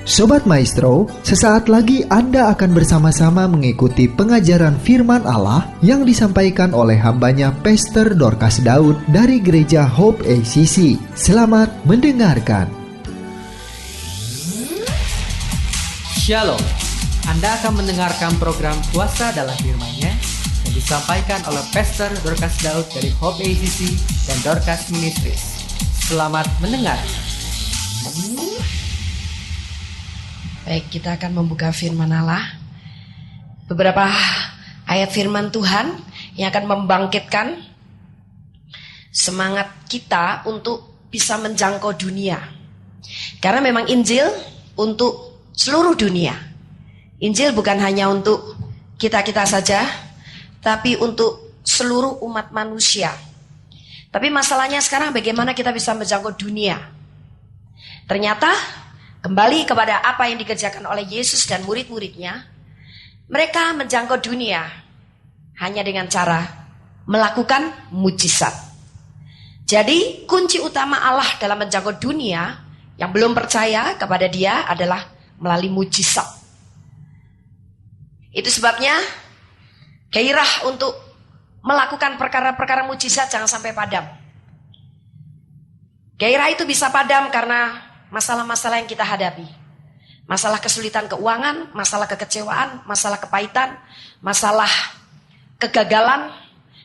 Sobat Maestro, sesaat lagi Anda akan bersama-sama mengikuti pengajaran firman Allah yang disampaikan oleh hambanya Pastor Dorcas Daud dari Gereja Hope ACC. Selamat mendengarkan. Shalom, Anda akan mendengarkan program Kuasa dalam Firman-Nya yang disampaikan oleh Pastor Dorcas Daud dari Hope ACC dan Dorcas Ministries. Selamat mendengarkan. Baik, kita akan membuka firman Allah. Beberapa ayat firman Tuhan yang akan membangkitkan semangat kita untuk bisa menjangkau dunia. Karena memang Injil untuk seluruh dunia. Injil bukan hanya untuk kita-kita saja, tapi untuk seluruh umat manusia. Tapi masalahnya sekarang bagaimana kita bisa menjangkau dunia. Ternyata kembali kepada apa yang dikerjakan oleh Yesus dan murid-muridnya, mereka menjangkau dunia hanya dengan cara melakukan mujizat. Jadi kunci utama Allah dalam menjangkau dunia yang belum percaya kepada Dia adalah melalui mujizat. Itu sebabnya gairah untuk melakukan perkara-perkara mujizat jangan sampai padam. Gairah itu bisa padam karena masalah-masalah yang kita hadapi. Masalah kesulitan keuangan, masalah kekecewaan, masalah kepahitan, masalah kegagalan,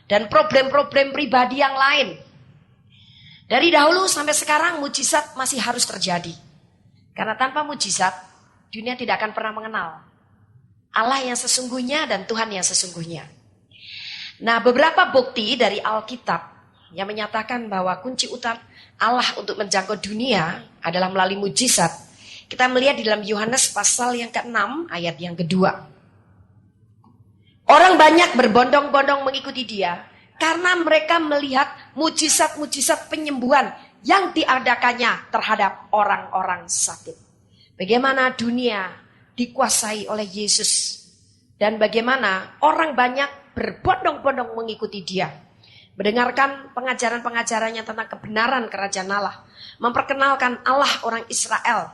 dan problem-problem pribadi yang lain. Dari dahulu sampai sekarang mujizat masih harus terjadi. Karena tanpa mujizat, dunia tidak akan pernah mengenal Allah yang sesungguhnya dan Tuhan yang sesungguhnya. Nah, beberapa bukti dari Alkitab yang menyatakan bahwa kunci utama Allah untuk menjangkau dunia adalah melalui mujizat. Kita melihat di dalam Yohanes pasal yang ke-6 ayat yang kedua. Orang banyak berbondong-bondong mengikuti Dia karena mereka melihat mujizat-mujizat penyembuhan yang diadakannya terhadap orang-orang sakit. Bagaimana dunia dikuasai oleh Yesus dan bagaimana orang banyak berbondong-bondong mengikuti Dia. Mendengarkan pengajaran-pengajarannya tentang kebenaran kerajaan Allah. Memperkenalkan Allah orang Israel.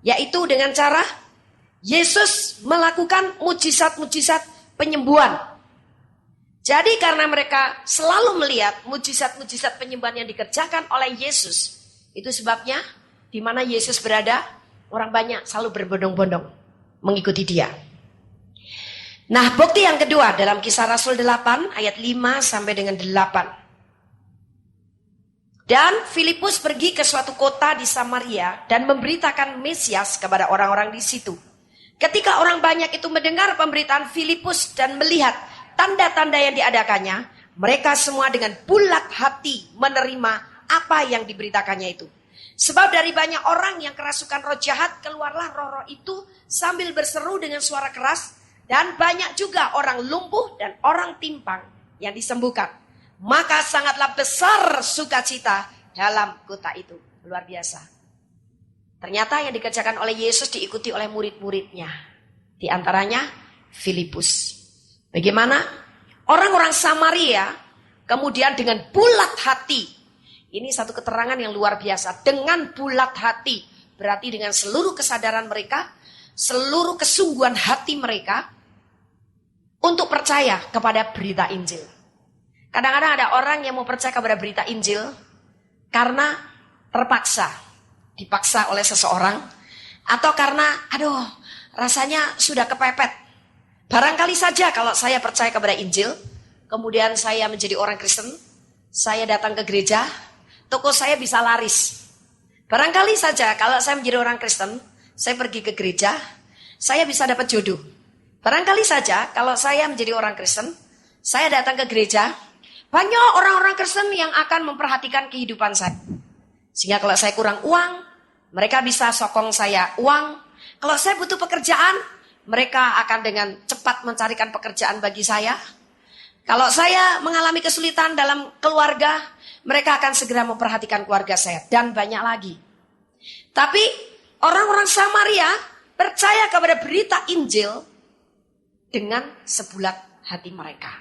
Yaitu dengan cara Yesus melakukan mujizat-mujizat penyembuhan. Jadi karena mereka selalu melihat mujizat-mujizat penyembuhan yang dikerjakan oleh Yesus. Itu sebabnya di mana Yesus berada, orang banyak selalu berbondong-bondong mengikuti Dia. Nah, bukti yang kedua dalam Kisah Rasul 8 ayat 5 sampai dengan 8. Dan Filipus pergi ke suatu kota di Samaria dan memberitakan Mesias kepada orang-orang di situ. Ketika orang banyak itu mendengar pemberitaan Filipus dan melihat tanda-tanda yang diadakannya, mereka semua dengan bulat hati menerima apa yang diberitakannya itu. Sebab dari banyak orang yang kerasukan roh jahat, keluarlah roh-roh itu sambil berseru dengan suara keras. Dan banyak juga orang lumpuh dan orang timpang yang disembuhkan. Maka sangatlah besar sukacita dalam kota itu. Luar biasa. Ternyata yang dikerjakan oleh Yesus diikuti oleh murid-muridnya. Di antaranya Filipus. Bagaimana? Orang-orang Samaria kemudian dengan bulat hati. Ini satu keterangan yang luar biasa. Dengan bulat hati. Berarti dengan seluruh kesadaran mereka, seluruh kesungguhan hati mereka untuk percaya kepada berita Injil. Kadang-kadang ada orang yang mau percaya kepada berita Injil karena terpaksa, dipaksa oleh seseorang, atau karena rasanya sudah kepepet. Barangkali saja kalau saya percaya kepada Injil, kemudian saya menjadi orang Kristen, saya datang ke gereja, toko saya bisa laris. Barangkali saja kalau saya menjadi orang Kristen, saya pergi ke gereja, saya bisa dapat jodoh. Barangkali saja kalau saya menjadi orang Kristen, saya datang ke gereja, banyak orang-orang Kristen yang akan memperhatikan kehidupan saya. Sehingga kalau saya kurang uang, mereka bisa sokong saya uang. Kalau saya butuh pekerjaan, mereka akan dengan cepat mencarikan pekerjaan bagi saya. Kalau saya mengalami kesulitan dalam keluarga, mereka akan segera memperhatikan keluarga saya. Dan banyak lagi. Tapi orang-orang Samaria percaya kepada berita Injil dengan sebulat hati mereka.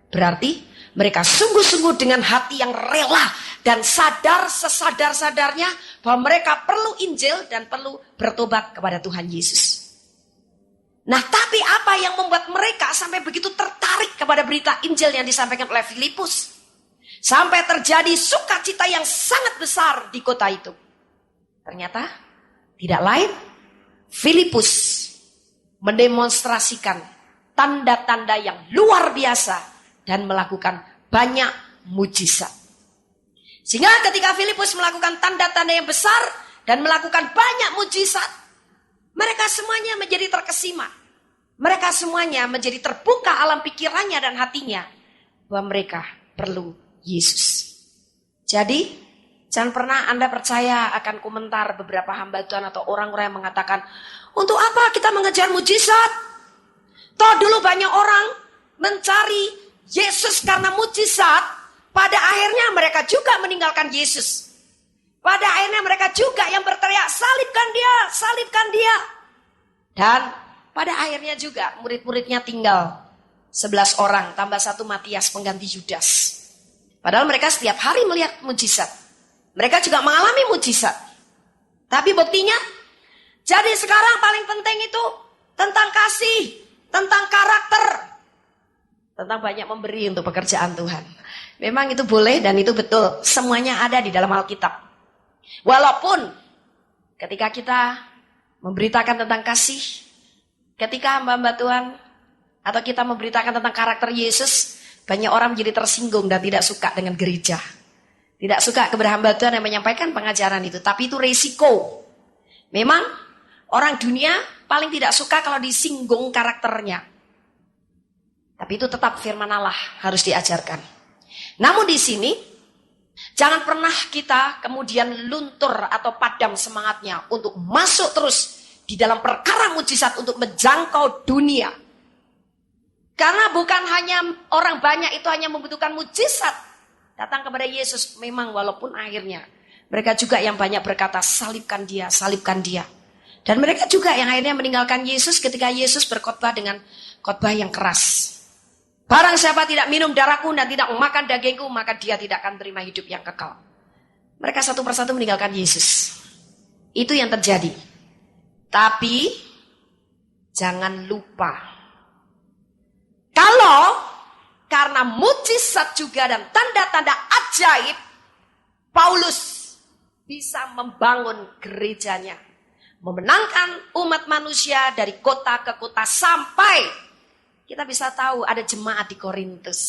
Berarti mereka sungguh-sungguh dengan hati yang rela dan sadar sesadar-sadarnya bahwa mereka perlu Injil dan perlu bertobat kepada Tuhan Yesus. Nah, tapi apa yang membuat mereka sampai begitu tertarik kepada berita Injil yang disampaikan oleh Filipus? Sampai terjadi sukacita yang sangat besar di kota itu. Ternyata tidak lain, Filipus mendemonstrasikan tanda-tanda yang luar biasa dan melakukan banyak mujizat. Sehingga ketika Filipus melakukan tanda-tanda yang besar dan melakukan banyak mujizat, mereka semuanya menjadi terkesima. Mereka semuanya menjadi terbuka alam pikirannya dan hatinya bahwa mereka perlu Yesus. Jadi, jangan pernah Anda percaya akan komentar beberapa hamba Tuhan atau orang-orang yang mengatakan, untuk apa kita mengejar mujizat? Toh dulu banyak orang mencari Yesus karena mujizat, pada akhirnya mereka juga meninggalkan Yesus. Pada akhirnya mereka juga yang berteriak, salibkan dia, salibkan dia. Dan pada akhirnya juga murid-muridnya tinggal 11 orang, tambah 1 Matias pengganti Yudas. Padahal mereka setiap hari melihat mujizat. Mereka juga mengalami mujizat. Tapi buktinya, jadi sekarang paling penting itu tentang kasih, tentang karakter, tentang banyak memberi untuk pekerjaan Tuhan. Memang itu boleh dan itu betul. Semuanya ada di dalam Alkitab. Walaupun ketika kita memberitakan tentang kasih, ketika hamba-hamba Tuhan atau kita memberitakan tentang karakter Yesus, banyak orang menjadi tersinggung dan tidak suka dengan gereja. Tidak suka kepada hamba Tuhan yang menyampaikan pengajaran itu. Tapi itu resiko. Memang orang dunia paling tidak suka kalau disinggung karakternya. Tapi itu tetap firman Allah harus diajarkan. Namun di sini, jangan pernah kita kemudian luntur atau padam semangatnya untuk masuk terus di dalam perkara mujizat untuk menjangkau dunia. Karena bukan hanya orang banyak itu hanya membutuhkan mujizat datang kepada Yesus. Memang walaupun akhirnya mereka juga yang banyak berkata salibkan dia, salibkan dia. Dan mereka juga yang akhirnya meninggalkan Yesus ketika Yesus berkhotbah dengan khotbah yang keras. Barang siapa tidak minum darahku dan tidak makan dagingku, maka dia tidak akan terima hidup yang kekal. Mereka satu persatu meninggalkan Yesus. Itu yang terjadi. Tapi jangan lupa, kalau karena mujizat juga dan tanda-tanda ajaib, Paulus bisa membangun gerejanya. Memenangkan umat manusia dari kota ke kota sampai kita bisa tahu ada jemaat di Korintus,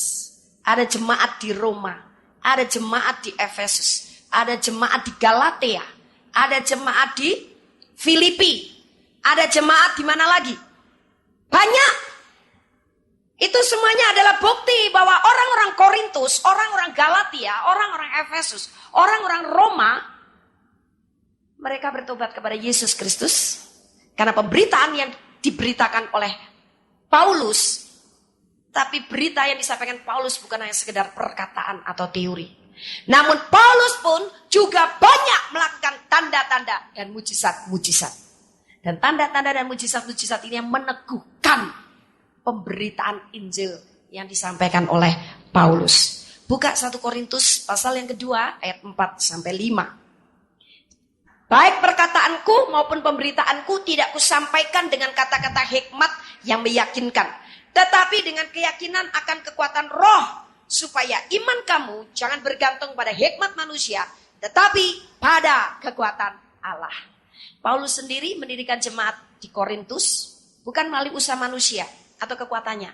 ada jemaat di Roma, ada jemaat di Efesus, ada jemaat di Galatia, ada jemaat di Filipi, ada jemaat di mana lagi? Banyak. Itu semuanya adalah bukti bahwa orang-orang Korintus, orang-orang Galatia, orang-orang Efesus, orang-orang Roma, mereka bertobat kepada Yesus Kristus. Karena pemberitaan yang diberitakan oleh Paulus, tapi berita yang disampaikan Paulus bukan hanya sekedar perkataan atau teori. Namun Paulus pun juga banyak melakukan tanda-tanda dan mujizat-mujizat. Dan tanda-tanda dan mujizat-mujizat ini yang meneguhkan pemberitaan Injil yang disampaikan oleh Paulus. Buka 1 Korintus pasal yang kedua ayat 4-5. Baik perkataanku maupun pemberitaanku tidak kusampaikan dengan kata-kata hikmat yang meyakinkan, tetapi dengan keyakinan akan kekuatan roh, supaya iman kamu jangan bergantung pada hikmat manusia, tetapi pada kekuatan Allah. Paulus sendiri mendirikan jemaat di Korintus bukan melalui usaha manusia atau kekuatannya,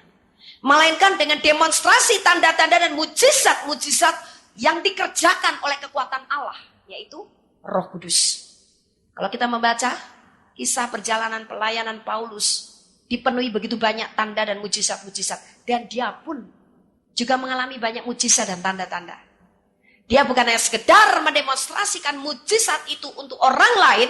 melainkan dengan demonstrasi tanda-tanda dan mujizat-mujizat yang dikerjakan oleh kekuatan Allah, yaitu Roh Kudus. Kalau kita membaca kisah perjalanan pelayanan Paulus, dipenuhi begitu banyak tanda dan mujizat-mujizat, dan dia pun juga mengalami banyak mujizat dan tanda-tanda. Dia bukan hanya sekedar mendemonstrasikan mujizat itu untuk orang lain,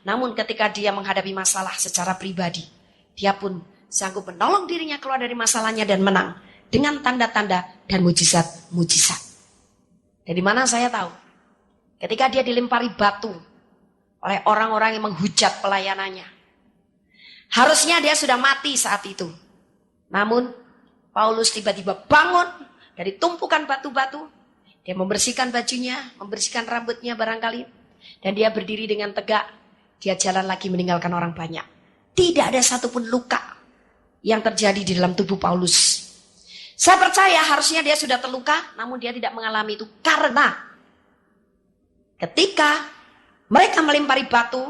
namun ketika dia menghadapi masalah secara pribadi, dia pun sanggup menolong dirinya keluar dari masalahnya dan menang dengan tanda-tanda dan mujizat-mujizat. Dari mana saya tahu? Ketika dia dilempari batu oleh orang-orang yang menghujat pelayanannya, harusnya dia sudah mati saat itu. Namun Paulus tiba-tiba bangun dari tumpukan batu-batu. Dia membersihkan bajunya, membersihkan rambutnya barangkali. Dan dia berdiri dengan tegak. Dia jalan lagi meninggalkan orang banyak. Tidak ada satupun luka yang terjadi di dalam tubuh Paulus. Saya percaya harusnya dia sudah terluka, namun dia tidak mengalami itu. Karena ketika mereka melempari batu,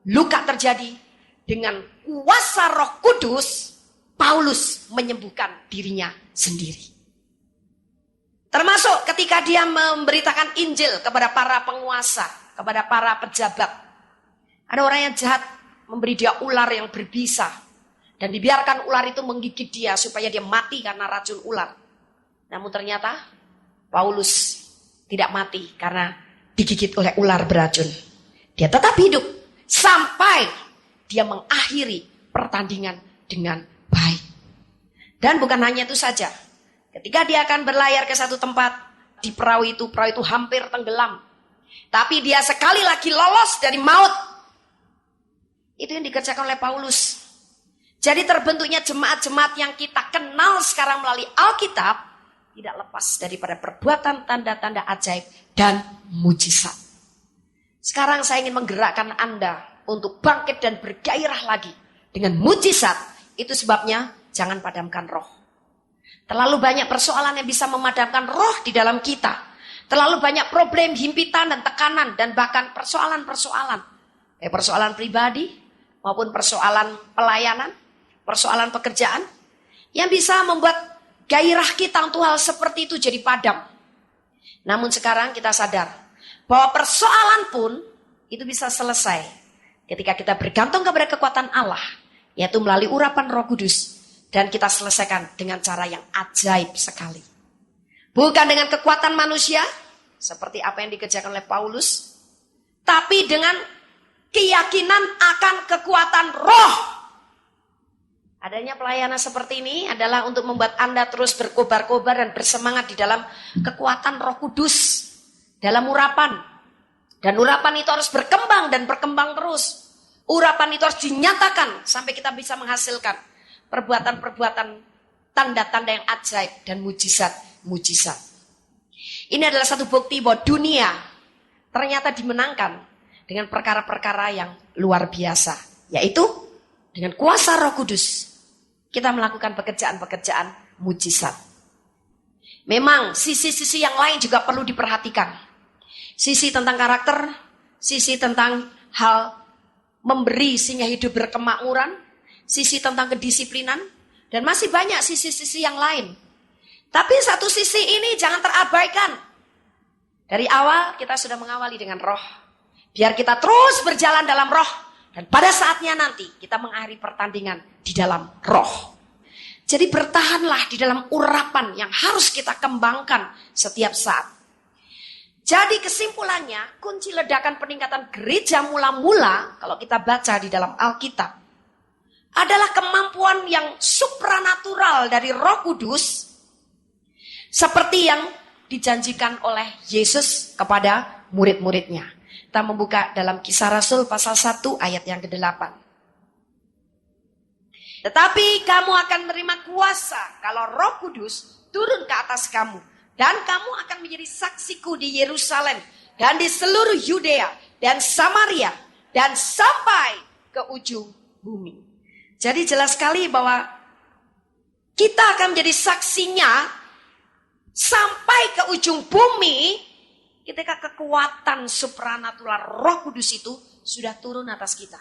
luka terjadi. Dengan kuasa Roh Kudus, Paulus menyembuhkan dirinya sendiri. Termasuk ketika dia memberitakan Injil kepada para penguasa, kepada para pejabat. Ada orang yang jahat memberi dia ular yang berbisa. Dan dibiarkan ular itu menggigit dia supaya dia mati karena racun ular. Namun ternyata Paulus tidak mati karena digigit oleh ular beracun. Dia tetap hidup sampai dia mengakhiri pertandingan dengan baik. Dan bukan hanya itu saja. Ketika dia akan berlayar ke satu tempat, di perahu itu hampir tenggelam. Tapi dia sekali lagi lolos dari maut. Itu yang dikerjakan oleh Paulus. Jadi terbentuknya jemaat-jemaat yang kita kenal sekarang melalui Alkitab, tidak lepas daripada perbuatan tanda-tanda ajaib dan mujizat. Sekarang saya ingin menggerakkan Anda untuk bangkit dan bergairah lagi dengan mujizat. Itu sebabnya jangan padamkan roh. Terlalu banyak persoalan yang bisa memadamkan roh di dalam kita. Terlalu banyak problem, himpitan dan tekanan dan bahkan persoalan-persoalan. Persoalan pribadi maupun persoalan pelayanan, persoalan pekerjaan yang bisa membuat gairah kita untuk hal seperti itu jadi padam. Namun sekarang kita sadar bahwa persoalan pun itu bisa selesai ketika kita bergantung kepada kekuatan Allah, yaitu melalui urapan Roh Kudus. Dan kita selesaikan dengan cara yang ajaib sekali. Bukan dengan kekuatan manusia, seperti apa yang dikerjakan oleh Paulus. Tapi dengan keyakinan akan kekuatan roh. Adanya pelayanan seperti ini adalah untuk membuat Anda terus berkobar-kobar dan bersemangat di dalam kekuatan Roh Kudus. Dalam urapan. Dan urapan itu harus berkembang dan berkembang terus. Urapan itu harus dinyatakan sampai kita bisa menghasilkan perbuatan-perbuatan tanda-tanda yang ajaib dan mujizat. Ini adalah satu bukti bahwa dunia ternyata dimenangkan dengan perkara-perkara yang luar biasa. Yaitu dengan kuasa Roh Kudus kita melakukan pekerjaan-pekerjaan mujizat. Memang sisi-sisi yang lain juga perlu diperhatikan. Sisi tentang karakter, sisi tentang hal memberi sehingga hidup berkemakmuran, sisi tentang kedisiplinan, dan masih banyak sisi-sisi yang lain. Tapi satu sisi ini jangan terabaikan. Dari awal kita sudah mengawali dengan roh. Biar kita terus berjalan dalam roh. Dan pada saatnya nanti kita mengakhiri pertandingan di dalam roh. Jadi bertahanlah di dalam urapan yang harus kita kembangkan setiap saat. Jadi kesimpulannya, kunci ledakan peningkatan gereja mula-mula, kalau kita baca di dalam Alkitab, adalah kemampuan yang supranatural dari Roh Kudus, seperti yang dijanjikan oleh Yesus kepada murid-muridnya. Kita membuka dalam Kisah Rasul pasal 1 ayat yang ke-8. Tetapi kamu akan menerima kuasa kalau Roh Kudus turun ke atas kamu. Dan kamu akan menjadi saksiku di Yerusalem dan di seluruh Yudea dan Samaria dan sampai ke ujung bumi. Jadi jelas sekali bahwa kita akan menjadi saksinya sampai ke ujung bumi ketika kekuatan supranatural Roh Kudus itu sudah turun atas kita.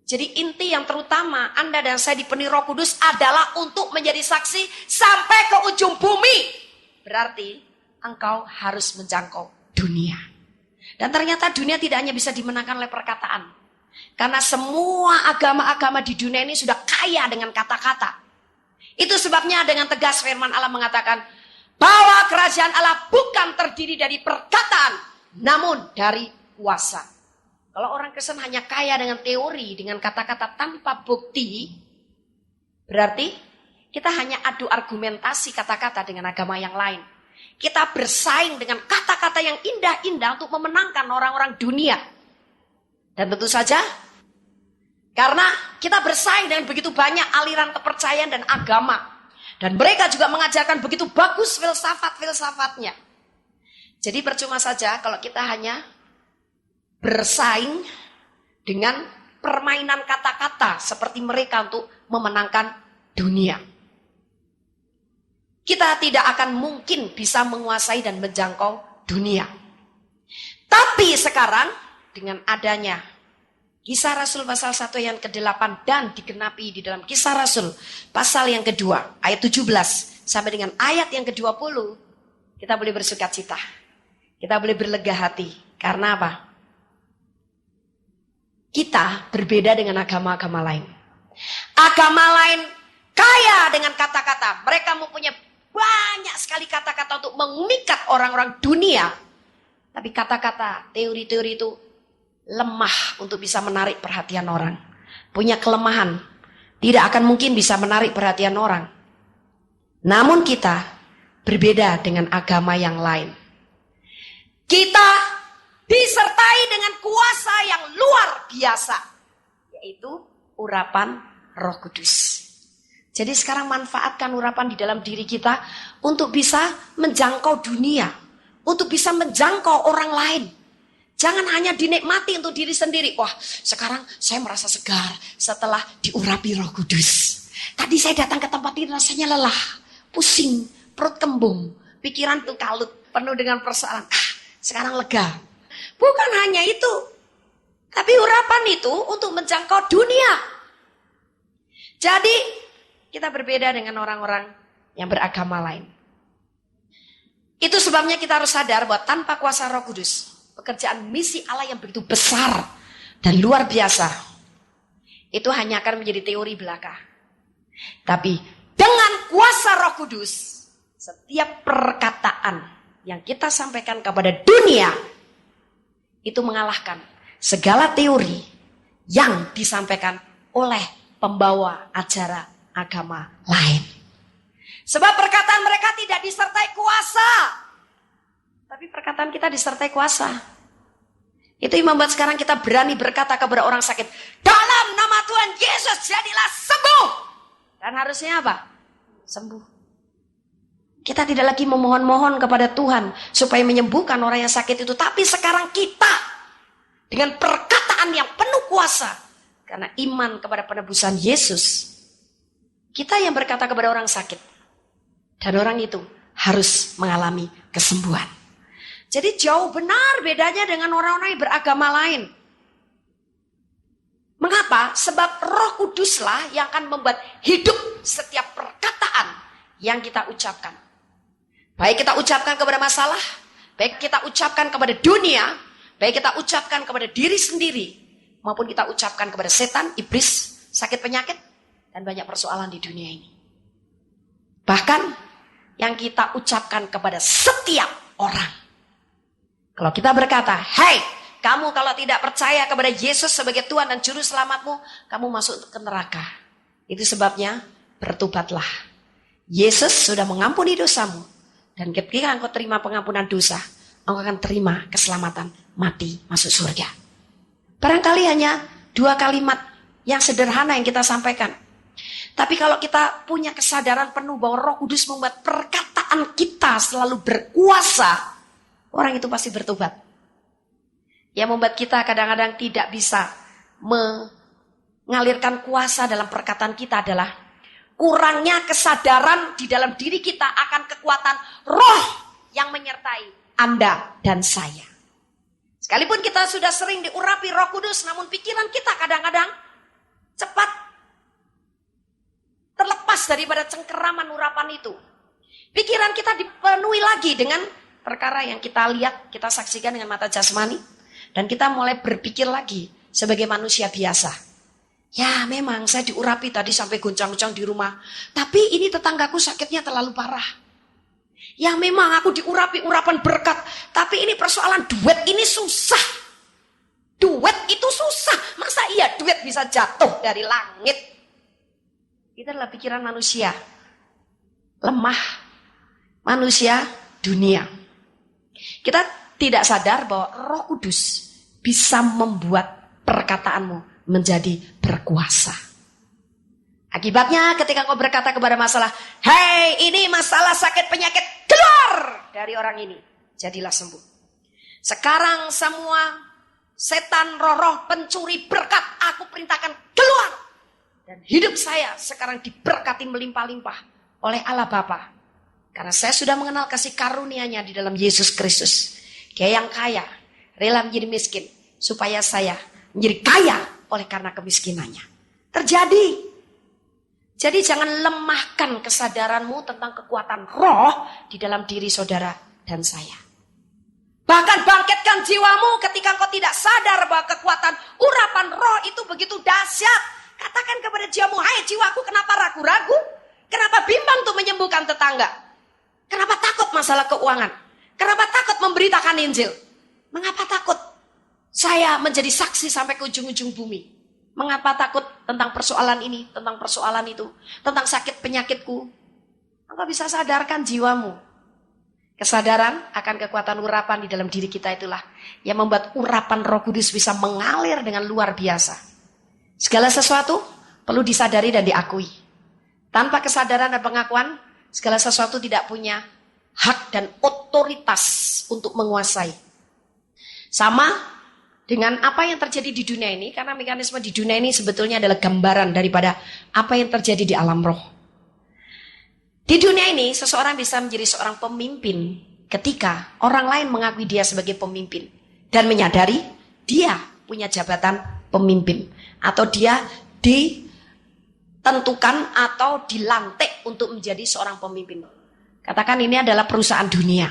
Jadi inti yang terutama Anda dan saya dipenuhi Roh Kudus adalah untuk menjadi saksi sampai ke ujung bumi. Berarti engkau harus menjangkau dunia. Dan ternyata dunia tidak hanya bisa dimenangkan oleh perkataan. Karena semua agama-agama di dunia ini sudah kaya dengan kata-kata. Itu sebabnya dengan tegas firman Allah mengatakan bahwa kerajaan Allah bukan terdiri dari perkataan, namun dari kuasa. Kalau orang Kristen hanya kaya dengan teori, dengan kata-kata tanpa bukti, berarti kita hanya adu argumentasi kata-kata dengan agama yang lain. Kita bersaing dengan kata-kata yang indah-indah untuk memenangkan orang-orang dunia. Dan tentu saja, karena kita bersaing dengan begitu banyak aliran kepercayaan dan agama. Dan mereka juga mengajarkan begitu bagus filsafat-filsafatnya. Jadi percuma saja kalau kita hanya bersaing dengan permainan kata-kata seperti mereka untuk memenangkan dunia. Kita tidak akan mungkin bisa menguasai dan menjangkau dunia. Tapi sekarang dengan adanya Kisah Rasul pasal 1 yang ke-8 dan digenapi di dalam Kisah Rasul pasal yang kedua ayat 17 sampai dengan ayat yang ke-20, kita boleh bersuka cita. Kita boleh berlega hati. Karena apa? Kita berbeda dengan agama-agama lain. Agama lain kaya dengan kata-kata. Mereka mempunyai banyak sekali kata-kata untuk memikat orang-orang dunia. Tapi kata-kata, teori-teori itu lemah untuk bisa menarik perhatian orang. Punya kelemahan. Tidak akan mungkin bisa menarik perhatian orang. Namun kita berbeda dengan agama yang lain. Kita disertai dengan kuasa yang luar biasa. Yaitu urapan Roh Kudus. Jadi sekarang manfaatkan urapan di dalam diri kita untuk bisa menjangkau dunia. Untuk bisa menjangkau orang lain. Jangan hanya dinikmati untuk diri sendiri. Wah, sekarang saya merasa segar setelah diurapi Roh Kudus. Tadi saya datang ke tempat ini rasanya lelah, pusing, perut kembung, pikiran tuh kalut, penuh dengan persoalan. Sekarang lega. Bukan hanya itu. Tapi urapan itu untuk menjangkau dunia. Jadi, kita berbeda dengan orang-orang yang beragama lain. Itu sebabnya kita harus sadar bahwa tanpa kuasa Roh Kudus, pekerjaan misi Allah yang begitu besar dan luar biasa, itu hanya akan menjadi teori belaka. Tapi dengan kuasa Roh Kudus, setiap perkataan yang kita sampaikan kepada dunia, itu mengalahkan segala teori yang disampaikan oleh pembawa ajaran agama lain. Sebab perkataan mereka tidak disertai kuasa. Tapi perkataan kita disertai kuasa. Itu yang membuat sekarang kita berani berkata kepada orang sakit, dalam nama Tuhan Yesus jadilah sembuh. Dan harusnya apa? Sembuh. Kita tidak lagi memohon-mohon kepada Tuhan supaya menyembuhkan orang yang sakit itu. Tapi sekarang kita dengan perkataan yang penuh kuasa. Karena iman kepada penebusan Yesus. Kita yang berkata kepada orang sakit. Dan orang itu harus mengalami kesembuhan. Jadi jauh benar bedanya dengan orang-orang yang beragama lain. Mengapa? Sebab Roh Kuduslah yang akan membuat hidup setiap perkataan yang kita ucapkan. Baik kita ucapkan kepada masalah, baik kita ucapkan kepada dunia, baik kita ucapkan kepada diri sendiri, maupun kita ucapkan kepada setan, iblis, sakit penyakit, dan banyak persoalan di dunia ini. Bahkan yang kita ucapkan kepada setiap orang. Kalau kita berkata, hei, kamu kalau tidak percaya kepada Yesus sebagai Tuhan dan Juru Selamatmu, kamu masuk ke neraka. Itu sebabnya bertobatlah. Yesus sudah mengampuni dosamu. Dan ketika engkau terima pengampunan dosa, engkau akan terima keselamatan, mati, masuk surga. Barangkali hanya 2 kalimat yang sederhana yang kita sampaikan. Tapi kalau kita punya kesadaran penuh bahwa Roh Kudus membuat perkataan kita selalu berkuasa, orang itu pasti bertobat. Yang membuat kita kadang-kadang tidak bisa mengalirkan kuasa dalam perkataan kita adalah kurangnya kesadaran di dalam diri kita akan kekuatan roh yang menyertai Anda dan saya. Sekalipun kita sudah sering diurapi Roh Kudus, namun pikiran kita kadang-kadang cepat terlepas daripada cengkeraman urapan itu. Pikiran kita dipenuhi lagi dengan perkara yang kita lihat, kita saksikan dengan mata jasmani. Dan kita mulai berpikir lagi sebagai manusia biasa. Ya memang saya diurapi tadi sampai goncang-goncang di rumah. Tapi ini tetanggaku sakitnya terlalu parah. Ya memang aku diurapi urapan berkat. Tapi ini persoalan duit ini susah. Duit itu susah. Masa iya duit bisa jatuh dari langit? Itu adalah pikiran manusia. Lemah. Manusia dunia. Kita tidak sadar bahwa Roh Kudus bisa membuat perkataanmu menjadi berkuasa. Akibatnya ketika engkau berkata kepada masalah, "Hei, ini masalah sakit penyakit, keluar dari orang ini." Jadilah sembuh. Sekarang semua setan, roh-roh pencuri berkat, aku perintahkan keluar. Dan hidup saya sekarang diberkati melimpah-limpah oleh Allah Bapa. Karena saya sudah mengenal kasih karunia-Nya di dalam Yesus Kristus. Dia yang kaya, rela menjadi miskin, supaya saya menjadi kaya oleh karena kemiskinannya. Terjadi. Jadi jangan lemahkan kesadaranmu tentang kekuatan roh di dalam diri saudara dan saya. Bahkan bangkitkan jiwamu ketika engkau tidak sadar bahwa kekuatan urapan roh itu begitu dahsyat. Katakan kepada jiwamu, "Hai jiwaku, kenapa ragu-ragu? Kenapa bimbang untuk menyembuhkan tetangga? Kenapa takut masalah keuangan? Kenapa takut memberitakan Injil? Mengapa takut saya menjadi saksi sampai ke ujung-ujung bumi? Mengapa takut tentang persoalan ini, tentang persoalan itu, tentang sakit penyakitku?" Engkau bisa sadarkan jiwamu. Kesadaran akan kekuatan urapan di dalam diri kita itulah yang membuat urapan Roh Kudus bisa mengalir dengan luar biasa. Segala sesuatu perlu disadari dan diakui. Tanpa kesadaran dan pengakuan, segala sesuatu tidak punya hak dan otoritas untuk menguasai. Sama dengan apa yang terjadi di dunia ini, karena mekanisme di dunia ini sebetulnya adalah gambaran daripada apa yang terjadi di alam roh. Di dunia ini, seseorang bisa menjadi seorang pemimpin ketika orang lain mengakui dia sebagai pemimpin dan menyadari dia punya jabatan pemimpin, atau dia ditentukan atau dilantik untuk menjadi seorang pemimpin. Katakan ini adalah perusahaan dunia.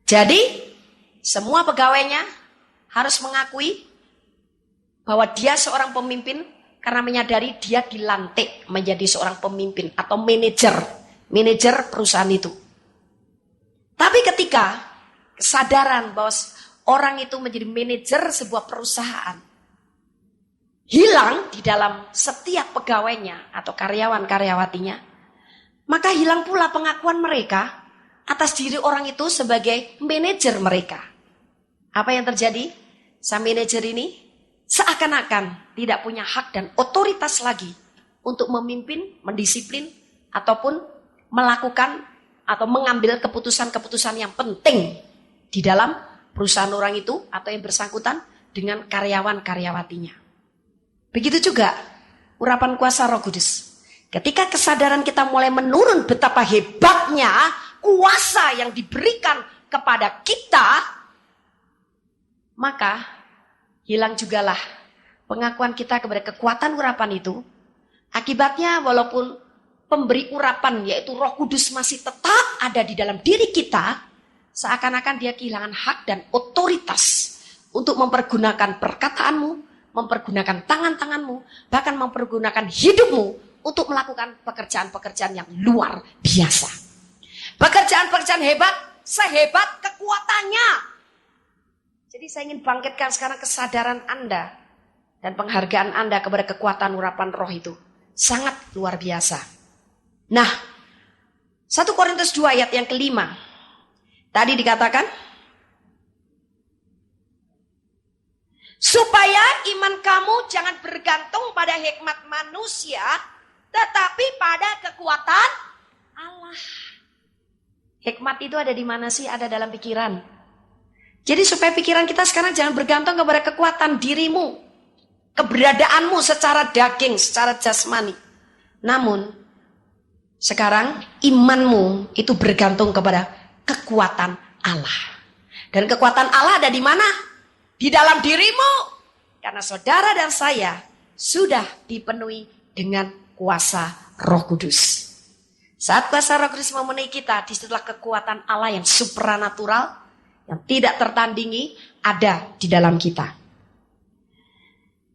Jadi, semua pegawainya harus mengakui bahwa dia seorang pemimpin karena menyadari dia dilantik menjadi seorang pemimpin atau manajer perusahaan itu. Tapi ketika kesadaran bahwa orang itu menjadi manajer sebuah perusahaan hilang di dalam setiap pegawainya atau karyawan-karyawatinya, maka hilang pula pengakuan mereka atas diri orang itu sebagai manajer mereka. Apa yang terjadi? Sang manajer ini seakan-akan tidak punya hak dan otoritas lagi untuk memimpin, mendisiplin, ataupun melakukan atau mengambil keputusan-keputusan yang penting di dalam perusahaan orang itu atau yang bersangkutan dengan karyawan-karyawatinya. Begitu juga urapan kuasa Roh Kudus. Ketika kesadaran kita mulai menurun betapa hebatnya kuasa yang diberikan kepada kita, maka hilang jugalah pengakuan kita kepada kekuatan urapan itu. Akibatnya walaupun pemberi urapan yaitu Roh Kudus masih tetap ada di dalam diri kita, seakan-akan dia kehilangan hak dan otoritas untuk mempergunakan perkataanmu, mempergunakan tangan-tanganmu, bahkan mempergunakan hidupmu untuk melakukan pekerjaan-pekerjaan yang luar biasa. Pekerjaan-pekerjaan hebat, sehebat kekuatannya. Jadi saya ingin bangkitkan sekarang kesadaran Anda dan penghargaan Anda kepada kekuatan urapan roh itu. Sangat luar biasa. Nah, 1 Korintus 2 ayat yang kelima. Tadi dikatakan, supaya iman kamu jangan bergantung pada hikmat manusia, tetapi pada kekuatan Allah. Hikmat itu ada di mana sih? Ada dalam pikiran. Jadi supaya pikiran kita sekarang jangan bergantung kepada kekuatan dirimu, keberadaanmu secara daging, secara jasmani. Namun, sekarang imanmu itu bergantung kepada kekuatan Allah. Dan kekuatan Allah ada di mana? Di dalam dirimu. Karena saudara dan saya sudah dipenuhi dengan kuasa Roh Kudus. Saat kuasa Roh Kudus memenuhi kita, disitulah kekuatan Allah yang supranatural, yang tidak tertandingi ada di dalam kita.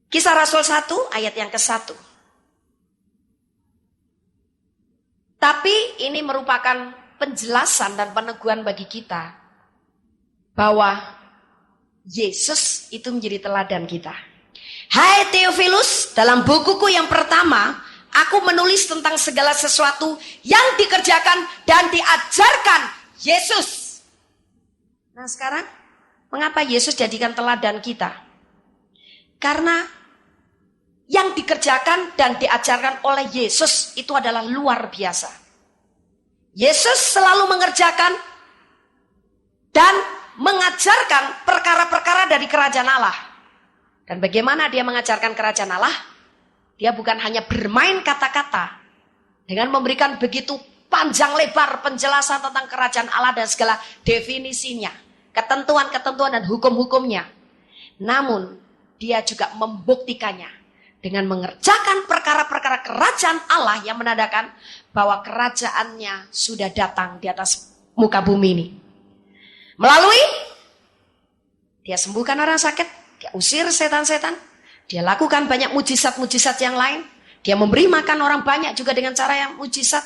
Kisah Rasul 1 ayat yang ke-1. Tapi ini merupakan penjelasan dan peneguhan bagi kita bahwa Yesus itu menjadi teladan kita. Hai Theophilus, dalam bukuku yang pertama, aku menulis tentang segala sesuatu yang dikerjakan dan diajarkan Yesus. Nah sekarang, mengapa Yesus jadikan teladan kita? Karena yang dikerjakan dan diajarkan oleh Yesus itu adalah luar biasa. Yesus selalu mengerjakan dan mengajarkan perkara-perkara dari kerajaan Allah. Dan bagaimana dia mengajarkan kerajaan Allah? Dia bukan hanya bermain kata-kata dengan memberikan begitu panjang lebar penjelasan tentang kerajaan Allah dan segala definisinya, ketentuan-ketentuan dan hukum-hukumnya. Namun dia juga membuktikannya dengan mengerjakan perkara-perkara kerajaan Allah yang menandakan bahwa kerajaannya sudah datang di atas muka bumi ini. Melalui dia sembuhkan orang sakit, dia usir setan-setan, dia lakukan banyak mujizat-mujizat yang lain, dia memberi makan orang banyak juga dengan cara yang mujizat,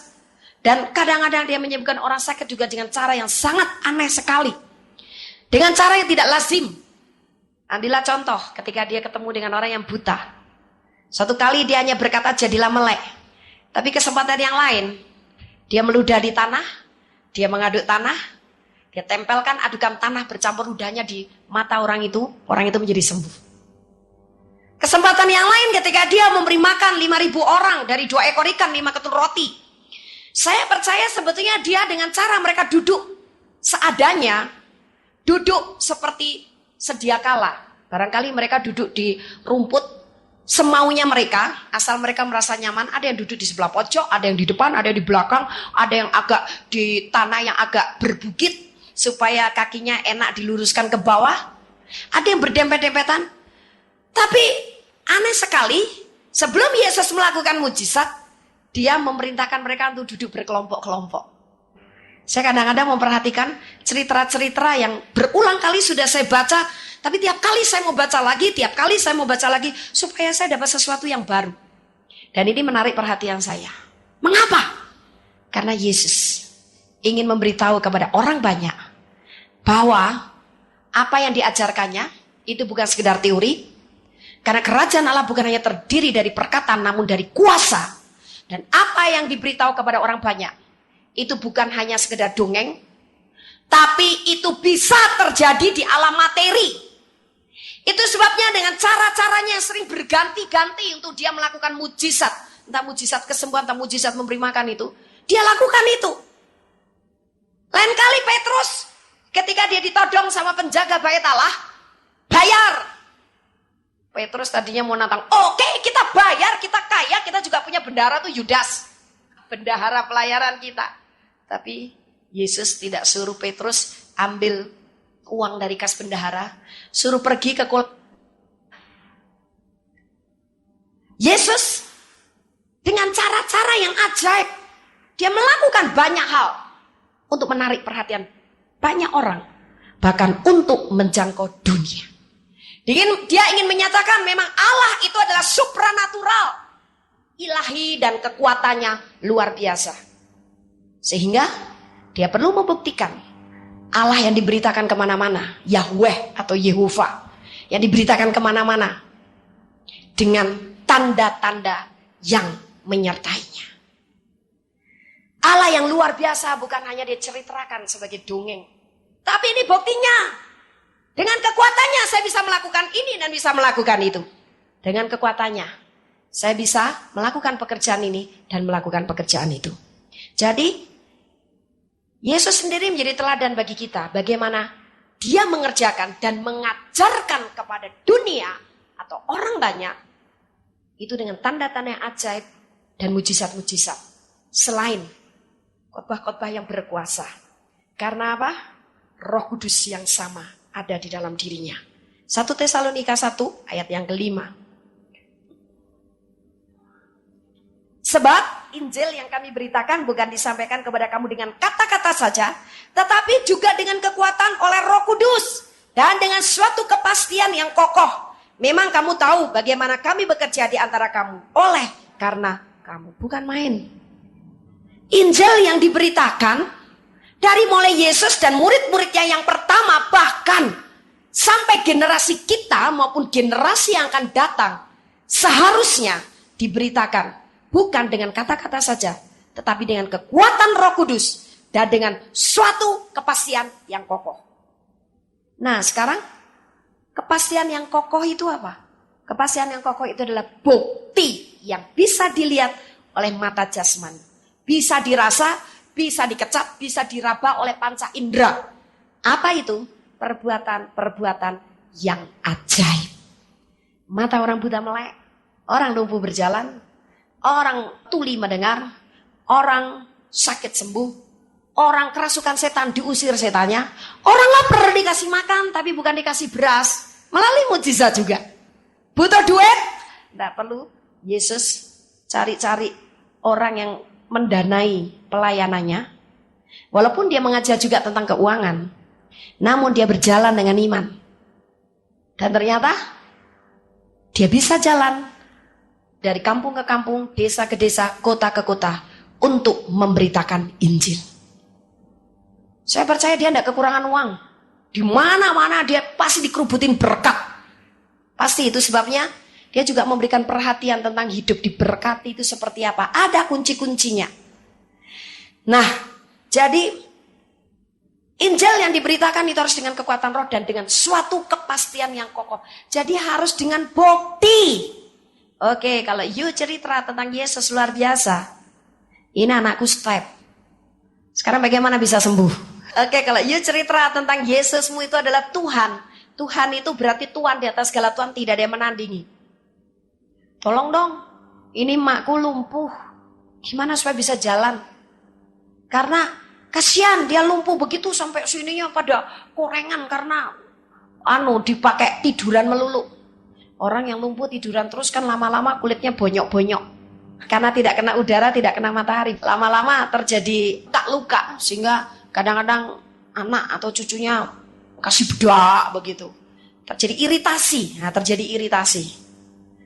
dan kadang-kadang dia menyembuhkan orang sakit juga dengan cara yang sangat aneh sekali, dengan cara yang tidak lazim. Ambillah contoh ketika dia ketemu dengan orang yang buta. Suatu kali dia hanya berkata jadilah melek. Tapi kesempatan yang lain, dia meludah di tanah, dia mengaduk tanah, dia tempelkan adukan tanah bercampur ludahnya di mata orang itu menjadi sembuh. Kesempatan yang lain ketika dia memberi makan 5.000 orang dari 2 ekor ikan, 5 ketul roti. Saya percaya sebetulnya dia dengan cara mereka duduk seadanya, duduk seperti sedia kala. Barangkali mereka duduk di rumput semaunya mereka, asal mereka merasa nyaman. Ada yang duduk di sebelah pojok, ada yang di depan, ada yang di belakang, ada yang agak di tanah yang agak berbukit supaya kakinya enak diluruskan ke bawah. Ada yang berdempet-dempetan. Tapi aneh sekali, sebelum Yesus melakukan mujizat, dia memerintahkan mereka untuk duduk berkelompok-kelompok. Saya kadang-kadang memperhatikan cerita-cerita yang berulang kali sudah saya baca, tapi tiap kali saya mau baca lagi, supaya saya dapat sesuatu yang baru. Dan ini menarik perhatian saya. Mengapa? Karena Yesus ingin memberitahu kepada orang banyak bahwa apa yang diajarkannya itu bukan sekedar teori. Karena kerajaan Allah bukan hanya terdiri dari perkataan, namun dari kuasa. Dan apa yang diberitahu kepada orang banyak itu bukan hanya sekedar dongeng, tapi itu bisa terjadi di alam materi. Itu sebabnya dengan cara-caranya yang sering berganti-ganti untuk dia melakukan mujizat. Entah mujizat kesembuhan, entah mujizat memberi makan itu. Dia lakukan itu. Lain kali Petrus ketika dia ditodong sama penjaga bait Allah, bayar. Petrus tadinya mau nantang, oke, kita bayar, kita kaya, kita juga punya bendahara tuh Yudas. Bendahara pelayaran kita. Tapi Yesus tidak suruh Petrus ambil uang dari kas bendahara, suruh pergi ke Yesus dengan cara-cara yang ajaib, dia melakukan banyak hal untuk menarik perhatian banyak orang, bahkan untuk menjangkau dunia. Dia ingin menyatakan memang Allah itu adalah supranatural, ilahi dan kekuatannya luar biasa. Sehingga dia perlu membuktikan Allah yang diberitakan kemana-mana, Yahweh atau Yehovah, yang diberitakan kemana-mana dengan tanda-tanda yang menyertainya. Allah yang luar biasa bukan hanya diceritakan sebagai dongeng, tapi ini buktinya. Dengan kekuatannya saya bisa melakukan ini dan bisa melakukan itu. Dengan kekuatannya saya bisa melakukan pekerjaan ini dan melakukan pekerjaan itu. Jadi Yesus sendiri menjadi teladan bagi kita. Bagaimana dia mengerjakan dan mengajarkan kepada dunia atau orang banyak. Itu dengan tanda-tanda yang ajaib dan mujizat-mujizat. Selain khotbah-khotbah yang berkuasa. Karena apa? Roh Kudus yang sama ada di dalam dirinya. 1 Tesalonika 1 ayat yang kelima. Sebab Injil yang kami beritakan bukan disampaikan kepada kamu dengan kata-kata saja, tetapi juga dengan kekuatan oleh Roh Kudus dan dengan suatu kepastian yang kokoh. Memang kamu tahu bagaimana kami bekerja di antara kamu, oleh karena kamu bukan main. Injil yang diberitakan dari mulai Yesus dan murid-muridnya yang pertama, bahkan sampai generasi kita maupun generasi yang akan datang, seharusnya diberitakan bukan dengan kata-kata saja, tetapi dengan kekuatan Roh Kudus dan dengan suatu kepastian yang kokoh. Nah sekarang kepastian yang kokoh itu apa? Kepastian yang kokoh itu adalah bukti yang bisa dilihat oleh mata jasmani. Bisa dirasa, bisa dikecap, bisa diraba oleh panca indera. Apa itu? Perbuatan-perbuatan yang ajaib. Mata orang buta melek, orang lumpuh berjalan, orang tuli mendengar, orang sakit sembuh, orang kerasukan setan diusir setannya, orang lapar dikasih makan tapi bukan dikasih beras, melalui mujizat juga. Butuh duit? Tidak perlu. Yesus cari-cari orang yang mendanai pelayanannya. Walaupun dia mengajar juga tentang keuangan, namun dia berjalan dengan iman. Dan ternyata dia bisa jalan dari kampung ke kampung, desa ke desa, kota ke kota untuk memberitakan Injil. Saya percaya dia tidak kekurangan uang. Di mana-mana dia pasti dikerubutin berkat. Pasti itu sebabnya dia juga memberikan perhatian tentang hidup diberkati itu seperti apa. Ada kunci-kuncinya. Nah, jadi Injil yang diberitakan itu harus dengan kekuatan roh dan dengan suatu kepastian yang kokoh. Jadi harus dengan bukti. Oke, kalau you cerita tentang Yesus luar biasa. Ini anakku step. Sekarang bagaimana bisa sembuh? Oke, kalau you cerita tentang Yesusmu itu adalah Tuhan. Tuhan itu berarti Tuhan di atas segala Tuhan, tidak ada yang menandingi. Tolong dong, ini makku lumpuh. Gimana supaya bisa jalan? Karena kasihan dia lumpuh begitu sampai sininya pada korengan karena dipakai tiduran melulu. Orang yang lumpuh tiduran terus kan lama-lama kulitnya bonyok-bonyok. Karena tidak kena udara, tidak kena matahari. Lama-lama terjadi luka sehingga kadang-kadang anak atau cucunya kasih bedak begitu. Terjadi iritasi. Nah, terjadi iritasi.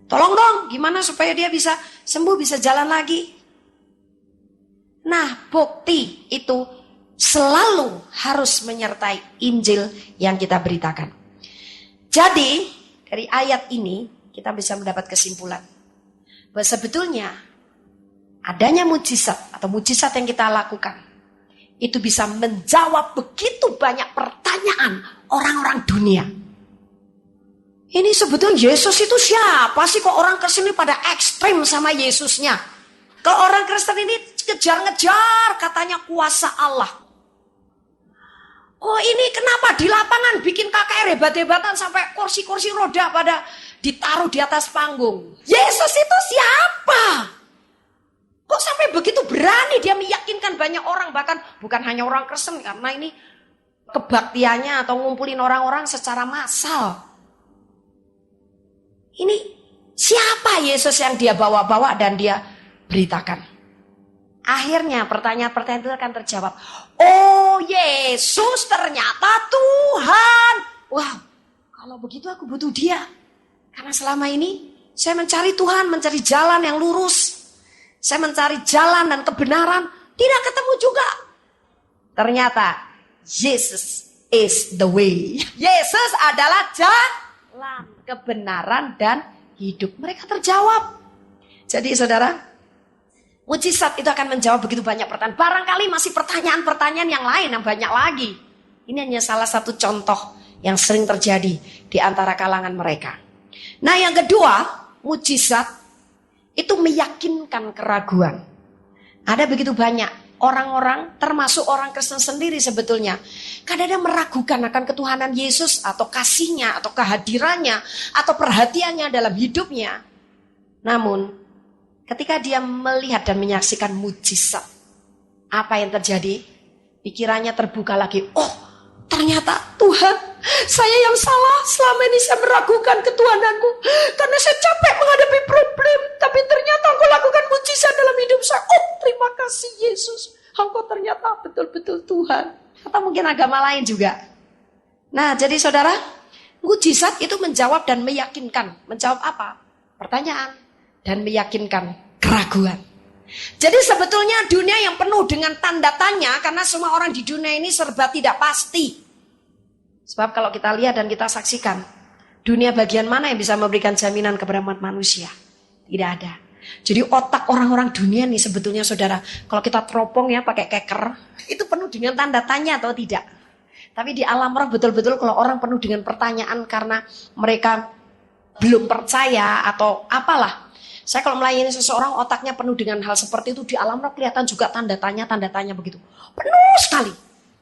Tolong dong, gimana supaya dia bisa sembuh, bisa jalan lagi? Nah, bukti itu selalu harus menyertai Injil yang kita beritakan. Jadi, dari ayat ini kita bisa mendapat kesimpulan bahwa sebetulnya adanya mujizat atau mujizat yang kita lakukan itu bisa menjawab begitu banyak pertanyaan orang-orang dunia. Ini sebetulnya Yesus itu siapa sih, kok orang kesini pada ekstrim sama Yesusnya? Kalau orang Kristen ini kejar-ngejar katanya kuasa Allah. Oh, ini kenapa di lapangan bikin KKR hebat-hebatan sampai kursi-kursi roda pada ditaruh di atas panggung? Yesus itu siapa? Kok sampai begitu berani dia meyakinkan banyak orang, bahkan bukan hanya orang Kristen, karena ini kebaktiannya atau ngumpulin orang-orang secara massal. Ini siapa Yesus yang dia bawa-bawa dan dia beritakan? Akhirnya pertanyaan-pertanyaan itu akan terjawab. Oh, Yesus ternyata Tuhan. Wow, kalau begitu aku butuh dia. Karena selama ini saya mencari Tuhan, mencari jalan yang lurus. Saya mencari jalan dan kebenaran, tidak ketemu juga. Ternyata Jesus is the way. Yesus adalah jalan, kebenaran dan hidup. Mereka terjawab. Jadi saudara, mujizat itu akan menjawab begitu banyak pertanyaan. Barangkali masih pertanyaan-pertanyaan yang lain yang banyak lagi. Ini hanya salah satu contoh yang sering terjadi di antara kalangan mereka. Nah, yang kedua, mujizat itu meyakinkan keraguan. Ada begitu banyak orang-orang, termasuk orang Kristen sendiri sebetulnya, kadang-kadang meragukan akan ketuhanan Yesus atau kasihnya, atau kehadirannya, atau perhatiannya dalam hidupnya. Namun, ketika dia melihat dan menyaksikan mujizat, apa yang terjadi? Pikirannya terbuka lagi. Oh, ternyata Tuhan, saya yang salah. Selama ini saya meragukan ketuhananku karena saya capek menghadapi problem. Tapi ternyata Engkau lakukan mujizat dalam hidup saya. Oh, terima kasih Yesus. Engkau ternyata betul-betul Tuhan. Atau mungkin agama lain juga. Nah, jadi saudara, mujizat itu menjawab dan meyakinkan. Menjawab apa? Pertanyaan. Dan meyakinkan keraguan. Jadi sebetulnya dunia yang penuh dengan tanda tanya, karena semua orang di dunia ini serba tidak pasti. Sebab kalau kita lihat dan kita saksikan, dunia bagian mana yang bisa memberikan jaminan kepada manusia? Tidak ada. Jadi otak orang-orang dunia nih sebetulnya saudara, kalau kita teropong ya pakai keker, itu penuh dengan tanda tanya atau tidak. Tapi di alam roh betul-betul kalau orang penuh dengan pertanyaan karena mereka belum percaya atau apalah. Saya kalau melayani seseorang otaknya penuh dengan hal seperti itu, di alam roh kelihatan juga tanda tanya begitu. Penuh sekali.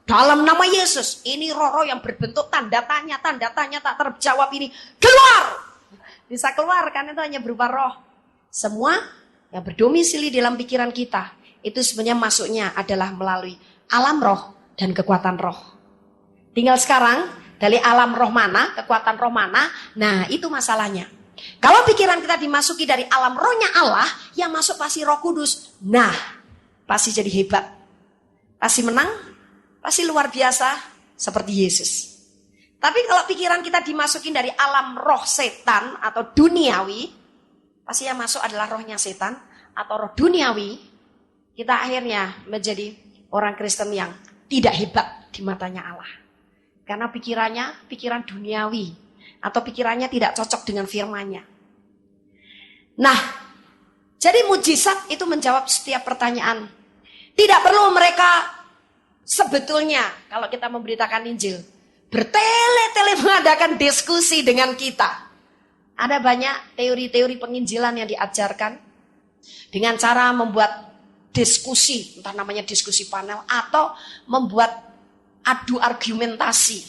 Dalam nama Yesus, ini roh-roh yang berbentuk tanda tanya tak terjawab ini, keluar. Bisa keluar kan, itu hanya berupa roh. Semua yang berdomisili dalam pikiran kita, itu sebenarnya masuknya adalah melalui alam roh dan kekuatan roh. Tinggal sekarang, dari alam roh mana, kekuatan roh mana, nah itu masalahnya. Kalau pikiran kita dimasuki dari alam rohnya Allah, yang masuk pasti Roh Kudus. Nah, pasti jadi hebat. Pasti menang, pasti luar biasa seperti Yesus. Tapi kalau pikiran kita dimasukin dari alam roh setan atau duniawi, pasti yang masuk adalah rohnya setan atau roh duniawi, kita akhirnya menjadi orang Kristen yang tidak hebat di matanya Allah. Karena pikirannya pikiran duniawi. Atau pikirannya tidak cocok dengan firman-Nya. Nah, jadi mujizat itu menjawab setiap pertanyaan. Tidak perlu mereka sebetulnya kalau kita memberitakan Injil, bertele-tele mengadakan diskusi dengan kita. Ada banyak teori-teori penginjilan yang diajarkan dengan cara membuat diskusi, entah namanya diskusi panel atau membuat adu argumentasi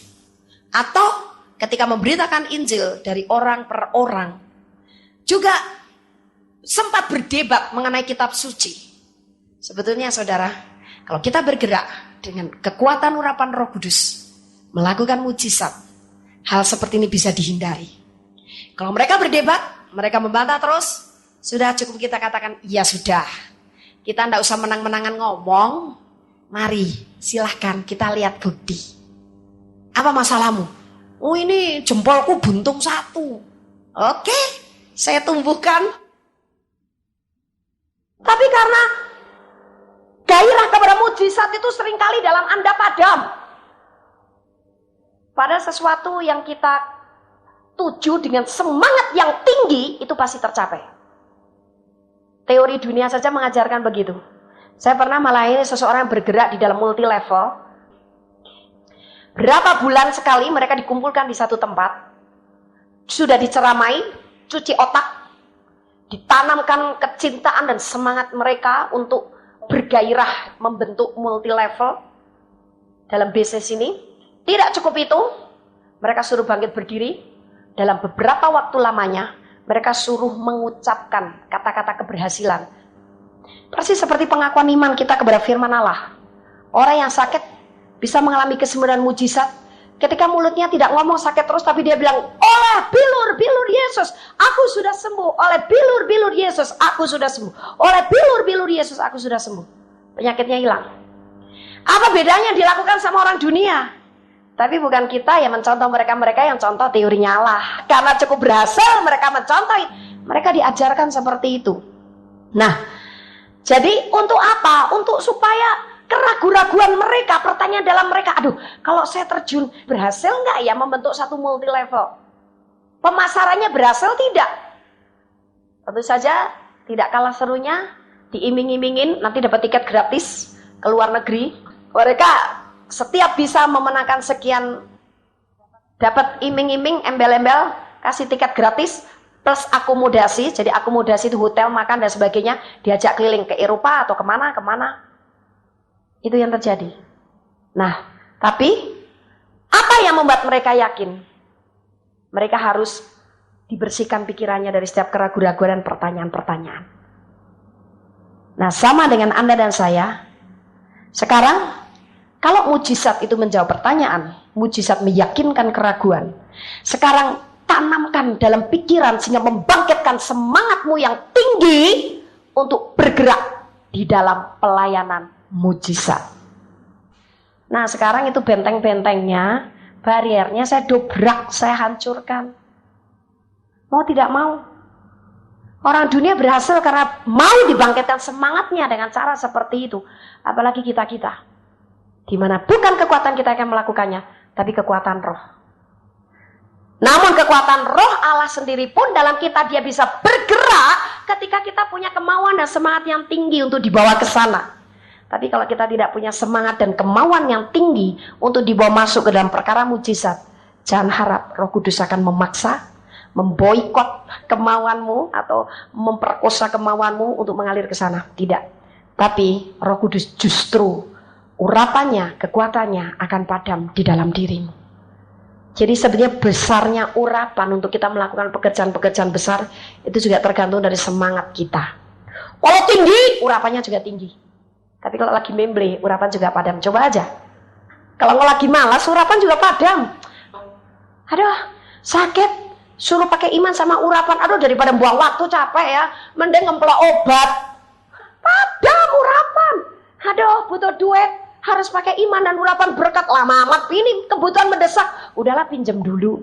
atau ketika memberitakan Injil dari orang per orang, juga sempat berdebat mengenai kitab suci. Sebetulnya saudara, kalau kita bergerak dengan kekuatan urapan Roh Kudus, melakukan mujizat, hal seperti ini bisa dihindari. Kalau mereka berdebat, mereka membantah terus, sudah cukup kita katakan, ya sudah. Kita tidak usah menang-menangan ngomong, mari silahkan kita lihat bukti. Apa masalahmu? Oh ini jempolku buntung satu. Oke, saya tumbuhkan. Tapi karena gairah kepada mujizat itu seringkali dalam Anda padam. Pada sesuatu yang kita tuju dengan semangat yang tinggi, itu pasti tercapai. Teori dunia saja mengajarkan begitu. Saya pernah melayani seseorang yang bergerak di dalam multi level. Berapa bulan sekali mereka dikumpulkan di satu tempat, sudah diceramai, cuci otak, ditanamkan kecintaan dan semangat mereka untuk bergairah membentuk multi level dalam bisnis ini. Tidak cukup itu, mereka suruh bangkit berdiri. Dalam beberapa waktu lamanya, mereka suruh mengucapkan kata-kata keberhasilan. Persis seperti pengakuan iman kita kepada firman Allah. Orang yang sakit bisa mengalami kesembuhan mujizat ketika mulutnya tidak ngomong sakit terus, tapi dia bilang, oleh bilur Yesus aku sudah sembuh, oleh bilur Yesus aku sudah sembuh, oleh bilur Yesus aku sudah sembuh. Penyakitnya hilang. Apa bedanya dilakukan sama orang dunia? Tapi bukan kita yang mencontoh mereka yang contoh teorinya Allah. Karena cukup berhasil mereka mencontoh, mereka diajarkan seperti itu. Nah, jadi untuk apa? Untuk supaya keraguan-raguan mereka, pertanyaan dalam mereka, aduh, kalau saya terjun, berhasil nggak ya membentuk satu multi level? Pemasarannya berhasil tidak? Tentu saja tidak kalah serunya, diiming-imingin, nanti dapat tiket gratis ke luar negeri. Mereka setiap bisa memenangkan sekian, dapat iming-iming, embel-embel, kasih tiket gratis, plus akomodasi. Jadi akomodasi itu hotel, makan dan sebagainya, diajak keliling ke Eropa atau kemana. Itu yang terjadi. Nah, tapi apa yang membuat mereka yakin? Mereka harus dibersihkan pikirannya dari setiap keraguan-raguan dan pertanyaan-pertanyaan. Nah, sama dengan Anda dan saya. Sekarang, kalau mujizat itu menjawab pertanyaan, mujizat meyakinkan keraguan. Sekarang, tanamkan dalam pikiran sehingga membangkitkan semangatmu yang tinggi untuk bergerak di dalam pelayanan mujizat. Nah, sekarang itu benteng-bentengnya, bariernya saya dobrak, saya hancurkan. Mau tidak mau. Orang dunia berhasil karena mau dibangkitkan semangatnya dengan cara seperti itu. Apalagi kita-kita. Di mana bukan kekuatan kita yang melakukannya, tapi kekuatan roh. Namun kekuatan roh Allah sendiri pun dalam kita dia bisa bergerak ketika kita punya kemauan dan semangat yang tinggi untuk dibawa ke sana. Tapi kalau kita tidak punya semangat dan kemauan yang tinggi untuk dibawa masuk ke dalam perkara mujizat, jangan harap Roh Kudus akan memaksa, memboikot kemauanmu atau memperkosa kemauanmu untuk mengalir ke sana. Tidak. Tapi Roh Kudus justru urapannya, kekuatannya akan padam di dalam dirimu. Jadi sebenarnya besarnya urapan untuk kita melakukan pekerjaan-pekerjaan besar itu juga tergantung dari semangat kita. Kalau tinggi, urapannya juga tinggi. Tapi kalau lagi memble, urapan juga padam. Coba aja. Kalau lagi malas, urapan juga padam. Aduh, sakit. Suruh pakai iman sama urapan. Aduh, daripada buang waktu capek ya. Mending ngemplok obat. Padam urapan. Aduh, butuh duit. Harus pakai iman dan urapan berkat. Lama amat. Ini kebutuhan mendesak. Udahlah, pinjam dulu.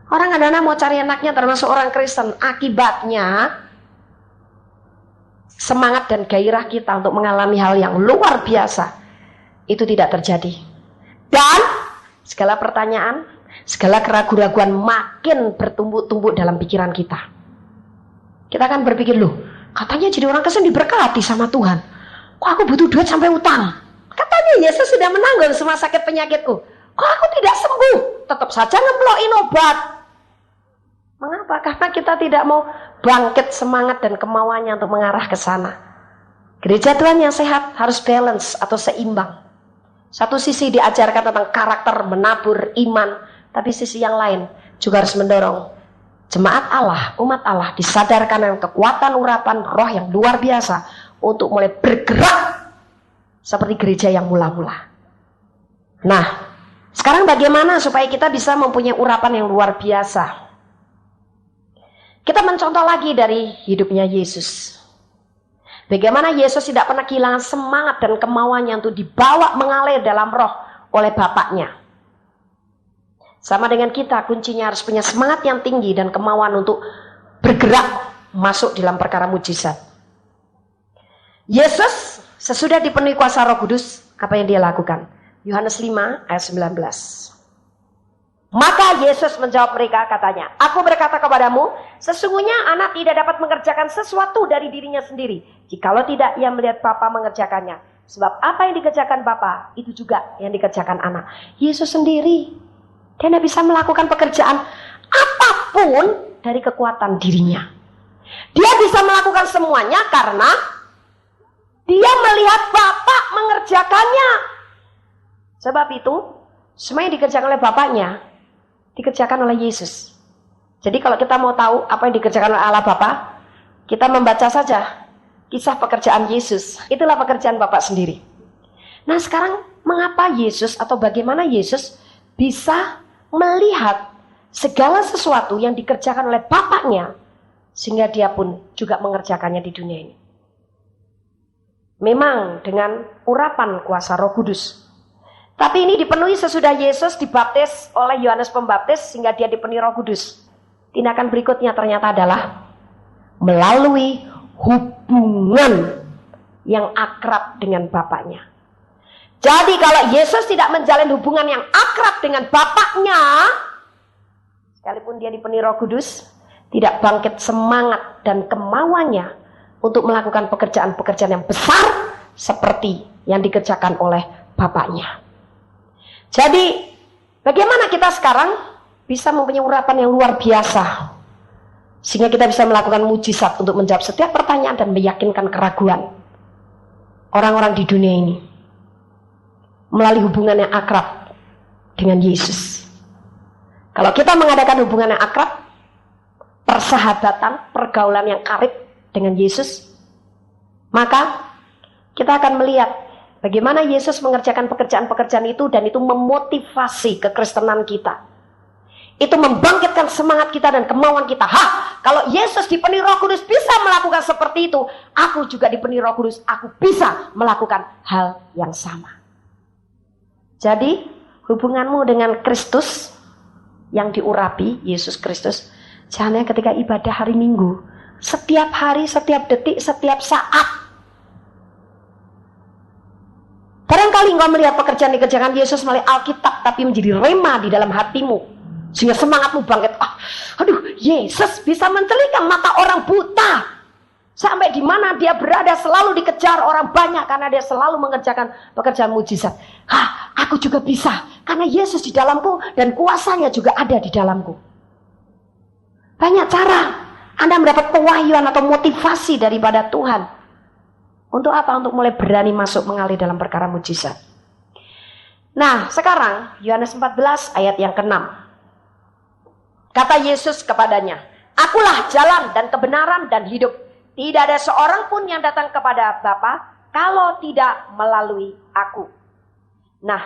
Orang kadang-kadang mau cari enaknya termasuk orang Kristen. Akibatnya semangat dan gairah kita untuk mengalami hal yang luar biasa itu tidak terjadi. Dan segala pertanyaan, segala keraguan-raguan makin bertumbuk-tumbuk dalam pikiran kita. Kita akan berpikir, loh, katanya jadi orang Kristen diberkati sama Tuhan. Kok aku butuh duit sampai utang? Katanya Yesus sudah menanggung semua sakit penyakitku. Kok aku tidak sembuh? Tetap saja ngemlokin obat. Mengapa? Karena kita tidak mau bangkit semangat dan kemauannya untuk mengarah ke sana. Gereja Tuhan yang sehat harus balance atau seimbang. Satu sisi diajarkan tentang karakter, menabur, iman. Tapi sisi yang lain juga harus mendorong jemaat Allah, umat Allah disadarkan dengan kekuatan urapan roh yang luar biasa untuk mulai bergerak seperti gereja yang mula-mula. Nah, sekarang bagaimana supaya kita bisa mempunyai urapan yang luar biasa? Kita mencontoh lagi dari hidupnya Yesus. Bagaimana Yesus tidak pernah kehilangan semangat dan kemauannya untuk dibawa mengalir dalam roh oleh Bapaknya. Sama dengan kita, kuncinya harus punya semangat yang tinggi dan kemauan untuk bergerak masuk dalam perkara mujizat. Yesus sesudah dipenuhi kuasa Roh Kudus, apa yang dia lakukan? Yohanes 5 ayat 19. Maka Yesus menjawab mereka, katanya, aku berkata kepadamu, sesungguhnya anak tidak dapat mengerjakan sesuatu dari dirinya sendiri, jikalau tidak ia melihat Bapa mengerjakannya. Sebab apa yang dikerjakan Bapa, itu juga yang dikerjakan anak. Yesus sendiri, dia tidak bisa melakukan pekerjaan apapun dari kekuatan dirinya. Dia bisa melakukan semuanya karena dia melihat Bapa mengerjakannya. Sebab itu, semua yang dikerjakan oleh Bapaknya dikerjakan oleh Yesus. Jadi kalau kita mau tahu apa yang dikerjakan oleh Allah Bapa, kita membaca saja kisah pekerjaan Yesus. Itulah pekerjaan Bapa sendiri. Nah sekarang mengapa Yesus atau bagaimana Yesus bisa melihat segala sesuatu yang dikerjakan oleh Bapaknya sehingga dia pun juga mengerjakannya di dunia ini? Memang dengan urapan kuasa Roh Kudus. Tapi ini dipenuhi sesudah Yesus dibaptis oleh Yohanes Pembaptis sehingga dia dipenuhi Roh Kudus. Tindakan berikutnya ternyata adalah melalui hubungan yang akrab dengan Bapaknya. Jadi kalau Yesus tidak menjalin hubungan yang akrab dengan Bapaknya, sekalipun dia dipenuhi Roh Kudus, tidak bangkit semangat dan kemauannya untuk melakukan pekerjaan-pekerjaan yang besar seperti yang dikerjakan oleh Bapaknya. Jadi, bagaimana kita sekarang bisa mempunyai urapan yang luar biasa sehingga kita bisa melakukan mujizat untuk menjawab setiap pertanyaan dan meyakinkan keraguan orang-orang di dunia ini melalui hubungan yang akrab dengan Yesus. Kalau kita mengadakan hubungan yang akrab, persahabatan, pergaulan yang karib dengan Yesus, maka kita akan melihat bagaimana Yesus mengerjakan pekerjaan-pekerjaan itu dan itu memotivasi kekristenan kita. Itu membangkitkan semangat kita dan kemauan kita. Kalau Yesus dipenuhi Roh Kudus bisa melakukan seperti itu, aku juga dipenuhi Roh Kudus, aku bisa melakukan hal yang sama. Jadi, hubunganmu dengan Kristus yang diurapi, Yesus Kristus, jangan ketika ibadah hari Minggu, setiap hari, setiap detik, setiap saat. Barangkali engkau melihat pekerjaan dikerjakan Yesus melalui Alkitab, tapi menjadi rema di dalam hatimu, sehingga semangatmu bangkit. Aduh, Yesus bisa mencelikkan mata orang buta. Sampai di mana dia berada selalu dikejar orang banyak karena dia selalu mengerjakan pekerjaan mujizat. Aku juga bisa karena Yesus di dalamku dan kuasanya juga ada di dalamku. Banyak cara Anda mendapat pewahyuan atau motivasi daripada Tuhan. Untuk apa? Untuk mulai berani masuk mengalir dalam perkara mujizat. Nah, sekarang Yohanes 14 ayat yang ke-6. Kata Yesus kepadanya, "Akulah jalan dan kebenaran dan hidup. Tidak ada seorang pun yang datang kepada Bapa kalau tidak melalui aku." Nah,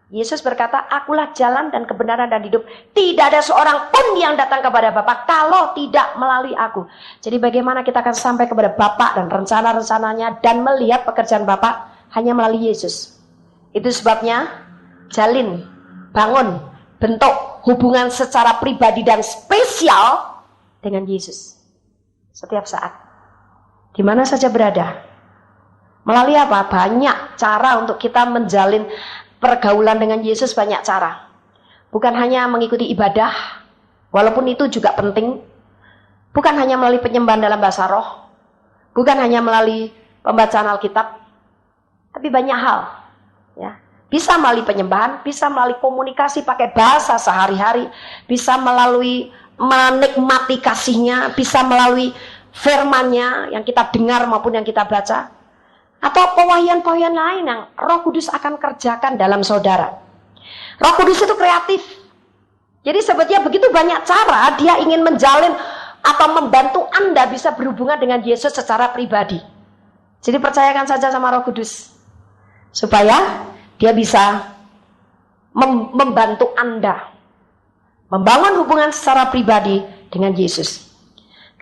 Yesus berkata, "Akulah jalan dan kebenaran dan hidup. Tidak ada seorang pun yang datang kepada Bapa kalau tidak melalui aku." Jadi bagaimana kita akan sampai kepada Bapa dan rencana-rencananya dan melihat pekerjaan Bapa? Hanya melalui Yesus. Itu sebabnya jalin, bangun, bentuk hubungan secara pribadi dan spesial dengan Yesus. Setiap saat. Di mana saja berada. Melalui apa? Banyak cara untuk kita menjalin pergaulan dengan Yesus, banyak cara. Bukan hanya mengikuti ibadah, walaupun itu juga penting. Bukan hanya melalui penyembahan dalam bahasa roh. Bukan hanya melalui pembacaan Alkitab. Tapi banyak hal. Ya. Bisa melalui penyembahan, bisa melalui komunikasi pakai bahasa sehari-hari, bisa melalui menikmati kasihnya, bisa melalui firman-Nya yang kita dengar maupun yang kita baca. Atau pewahyuan-pewahyuan lain yang Roh Kudus akan kerjakan dalam saudara. Roh Kudus itu kreatif. Jadi sebetulnya begitu banyak cara dia ingin menjalin atau membantu Anda bisa berhubungan dengan Yesus secara pribadi. Jadi percayakan saja sama Roh Kudus. Supaya dia bisa membantu Anda membangun hubungan secara pribadi dengan Yesus.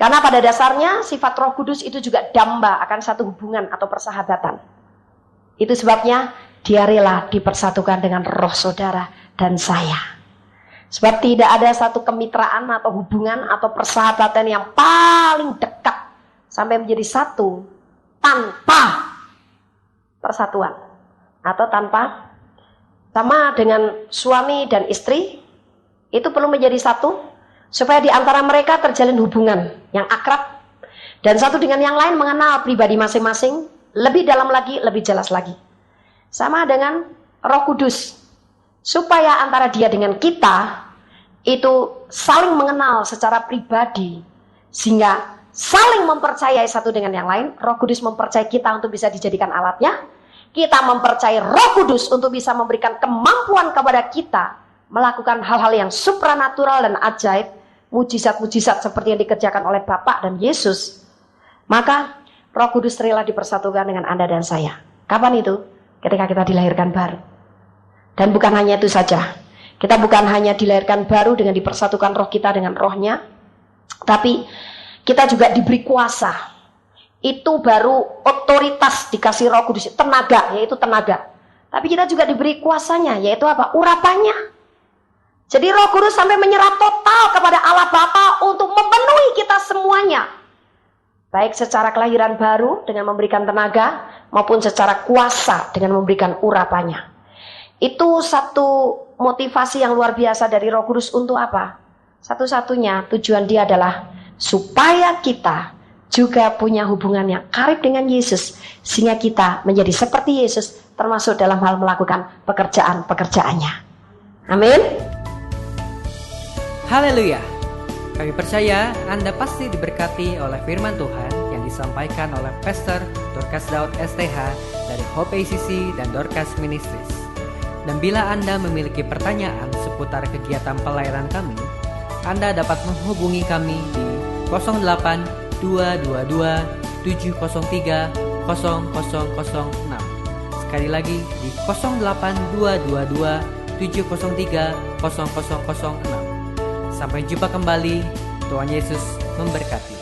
Karena pada dasarnya sifat Roh Kudus itu juga damba akan satu hubungan atau persahabatan. Itu sebabnya dia rela dipersatukan dengan roh saudara dan saya. Sebab tidak ada satu kemitraan atau hubungan atau persahabatan yang paling dekat sampai menjadi satu tanpa persatuan. Atau tanpa, sama dengan suami dan istri, itu perlu menjadi satu. Supaya di antara mereka terjalin hubungan yang akrab. Dan satu dengan yang lain mengenal pribadi masing-masing. Lebih dalam lagi, lebih jelas lagi. Sama dengan Roh Kudus. Supaya antara dia dengan kita, itu saling mengenal secara pribadi. Sehingga saling mempercayai satu dengan yang lain. Roh Kudus mempercayai kita untuk bisa dijadikan alatnya. Kita mempercayai Roh Kudus untuk bisa memberikan kemampuan kepada kita. Melakukan hal-hal yang supranatural dan ajaib. Mujizat-mujizat seperti yang dikerjakan oleh Bapa dan Yesus, maka Roh Kudus rela dipersatukan dengan Anda dan saya. Kapan itu? Ketika kita dilahirkan baru. Dan bukan hanya itu saja. Kita bukan hanya dilahirkan baru dengan dipersatukan roh kita dengan rohnya, tapi kita juga diberi kuasa. Itu baru otoritas dikasih Roh Kudus, tenaga, yaitu tenaga. Tapi kita juga diberi kuasanya, yaitu apa? Urapannya. Jadi Roh Kudus sampai menyerah total kepada Allah Bapa untuk memenuhi kita semuanya. Baik secara kelahiran baru dengan memberikan tenaga, maupun secara kuasa dengan memberikan urapannya. Itu satu motivasi yang luar biasa dari Roh Kudus untuk apa? Satu-satunya tujuan dia adalah supaya kita juga punya hubungan yang karib dengan Yesus. Sehingga kita menjadi seperti Yesus, termasuk dalam hal melakukan pekerjaan-pekerjaannya. Amin. Haleluya. Kami percaya Anda pasti diberkati oleh firman Tuhan yang disampaikan oleh Pastor Dorcas Daud STH dari Hope ACC dan Dorcas Ministries. Dan bila Anda memiliki pertanyaan seputar kegiatan pelayanan kami, Anda dapat menghubungi kami di 08 222 703 0006. Sekali lagi di 08 222 703 0006. Sampai jumpa kembali. Tuhan Yesus memberkati.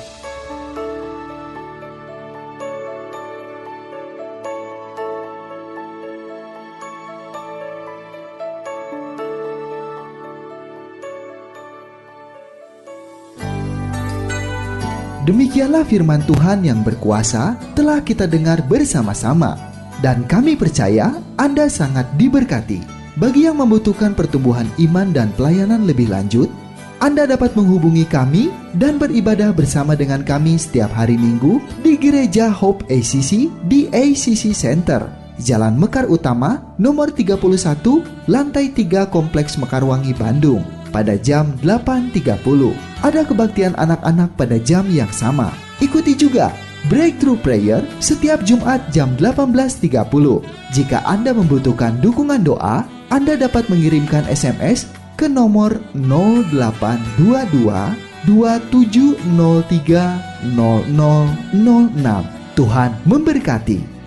Demikianlah firman Tuhan yang berkuasa telah kita dengar bersama-sama. Dan kami percaya Anda sangat diberkati. Bagi yang membutuhkan pertumbuhan iman dan pelayanan lebih lanjut, Anda dapat menghubungi kami dan beribadah bersama dengan kami setiap hari Minggu di Gereja Hope ACC di ACC Center, Jalan Mekar Utama, nomor 31, lantai 3 Kompleks Mekarwangi, Bandung, pada jam 8.30. ada kebaktian anak-anak pada jam yang sama. Ikuti juga Breakthrough Prayer setiap Jumat jam 18.30. Jika Anda membutuhkan dukungan doa, Anda dapat mengirimkan SMS ke nomor 0822 2703 0006. Tuhan memberkati.